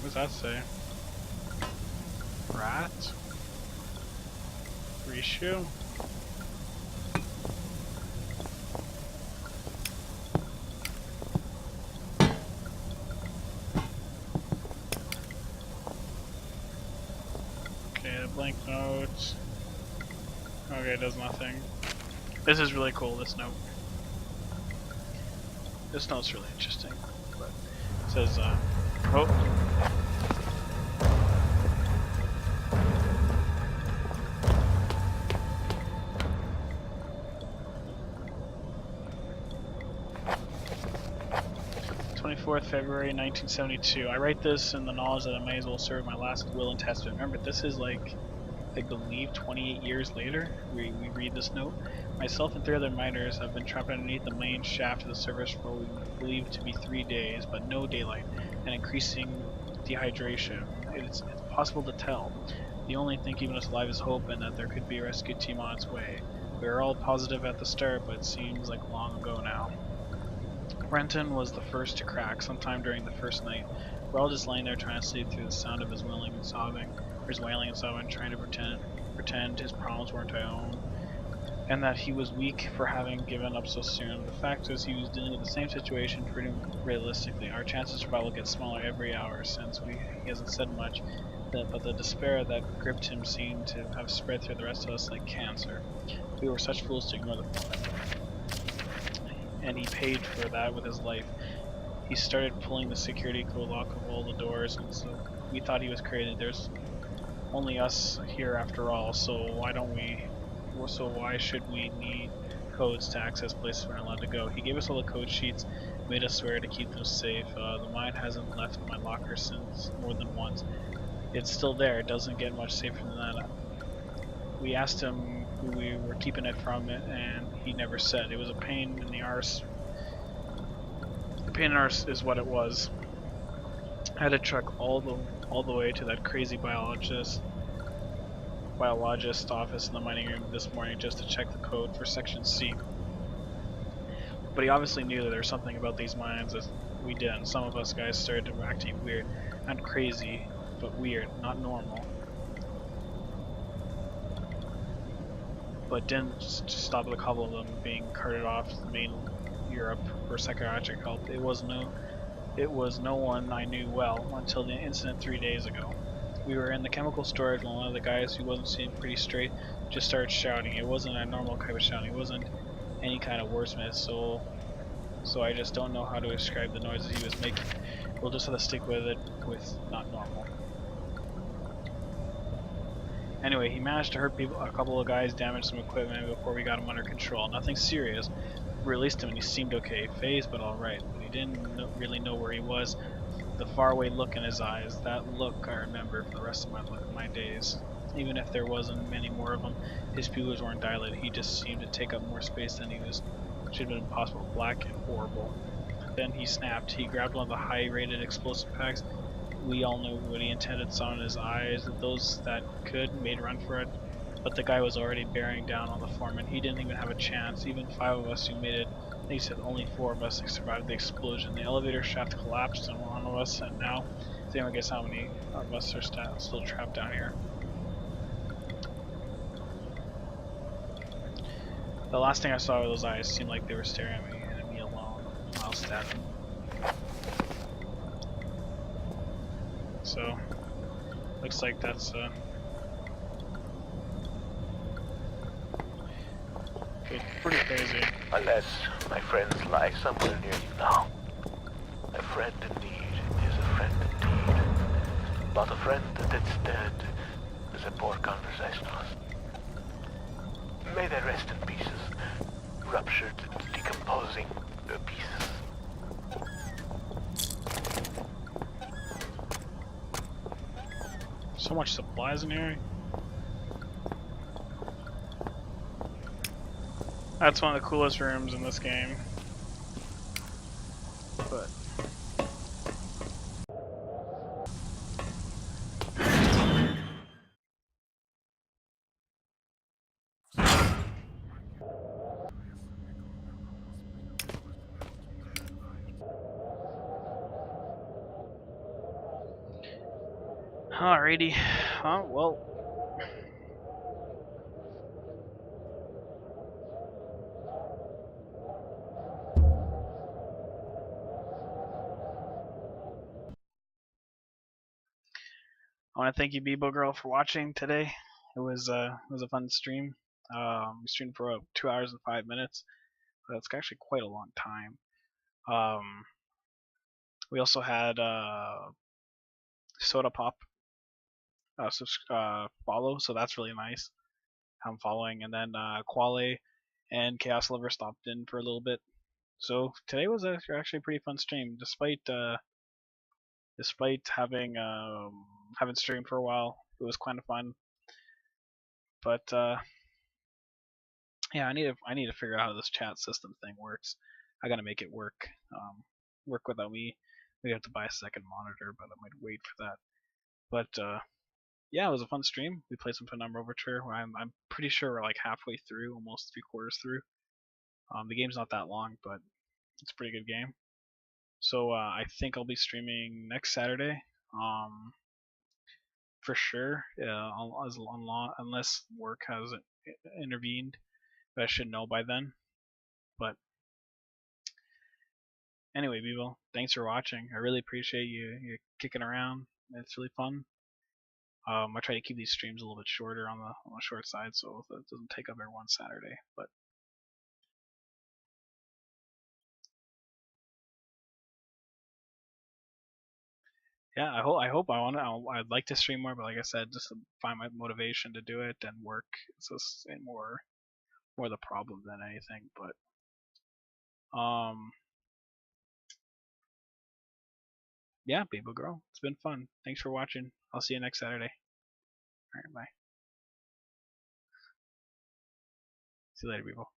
What does that say? Rat? Ratio? Okay, the blank note. Okay, it does nothing. This is really cool, this note. This note's really interesting. But it says, oh. 24th February 1972. I write this in the knowledge that I may as well serve my last will and testament. Remember, this is like, I believe, 28 years later. We read this note. Myself and 3 other miners have been trapped underneath the main shaft of the service for what we believe to be 3 days, but no daylight and increasing dehydration. It's impossible to tell. The only thing keeping us alive is hope and that there could be a rescue team on its way. We were all positive at the start, but it seems like long ago now. Renton was the first to crack, sometime during the first night. We're all just laying there trying to sleep through the sound of his wailing and sobbing, trying to pretend his problems weren't our own, and that he was weak for having given up so soon. The fact is he was dealing with the same situation pretty realistically. Our chances of survival get smaller every hour since he hasn't said much, but the despair that gripped him seemed to have spread through the rest of us like cancer. We were such fools to ignore the foreman, and he paid for that with his life. He started pulling the security code lock of all the doors, and so we thought he was crazy. There's only us here after all, so why should we need codes to access places we're not allowed to go? He gave us all the code sheets, made us swear to keep them safe. The mine hasn't left my locker since more than once. It's still there. It doesn't get much safer than that. We asked him who we were keeping it from, and he never said. It was a pain in the arse. A pain in the arse is what it was. I had to truck all the way to that crazy biologist office in the mining room this morning just to check the code for section C. But he obviously knew that there was something about these mines that we didn't. Some of us guys started acting weird. Not crazy, but weird, not normal. But didn't stop at a couple of them being carted off to the main Europe for psychiatric help. It was no one I knew well until the incident 3 days ago. We were in the chemical storage when one of the guys who wasn't seeing pretty straight just started shouting. It wasn't a normal kind of shouting. It wasn't any kind of wordsmith, so I just don't know how to describe the noises he was making. We'll just have to stick with it with not normal. Anyway, he managed to hurt a couple of guys, damage some equipment before we got him under control. Nothing serious. We released him and he seemed okay, phased but alright. But he didn't really know where he was. The faraway look in his eyes, that look I remember for the rest of my days. Even if there wasn't many more of them, his pupils weren't dilated. He just seemed to take up more space than should have been possible. Black and horrible. Then he snapped. He grabbed one of the high-rated explosive packs. We all knew what he intended, saw in his eyes that those that could made a run for it. But the guy was already bearing down on the foreman. He didn't even have a chance. Even 5 of us who made it, he said only 4 of us survived the explosion. The elevator shaft collapsed on one of us, and now, does anyone guess how many of us are still trapped down here? The last thing I saw with those eyes seemed like they were staring at me and me alone. I'll stab him. So, looks like that's pretty crazy. Unless my friends lie somewhere near you now. A friend in need is a friend indeed. But a friend that's dead is a poor conversationalist. May they rest in pieces, ruptured, decomposing pieces. So much supplies in here. That's one of the coolest rooms in this game. But Alrighty. Well, I want to thank you, Bebo Girl, for watching today. It was a fun stream. We streamed for 2 hours and 5 minutes. That's actually quite a long time. We also had Soda Pop follow, so that's really nice. I'm following, and then Quale and Chaos Lover stopped in for a little bit. So today was actually a pretty fun stream, despite having streamed for a while. It was kind of fun, but yeah, I need to figure out how this chat system thing works. I gotta make it work without me. We have to buy a second monitor, but I might wait for that. But yeah, it was a fun stream. We played some Penumbra Overture. I'm pretty sure we're like halfway through, almost 3/4 through. The game's not that long, but it's a pretty good game. So I think I'll be streaming next Saturday. For sure, unless work has intervened. But I should know by then. But anyway, people, thanks for watching. I really appreciate you kicking around. It's really fun. I try to keep these streams a little bit shorter on the short side, so it doesn't take up everyone's Saturday. But yeah, I'd like to stream more, but like I said, just to find my motivation to do it and work is just more the problem than anything. But yeah, People Girl, it's been fun. Thanks for watching. I'll see you next Saturday. All right, bye. See you later, people.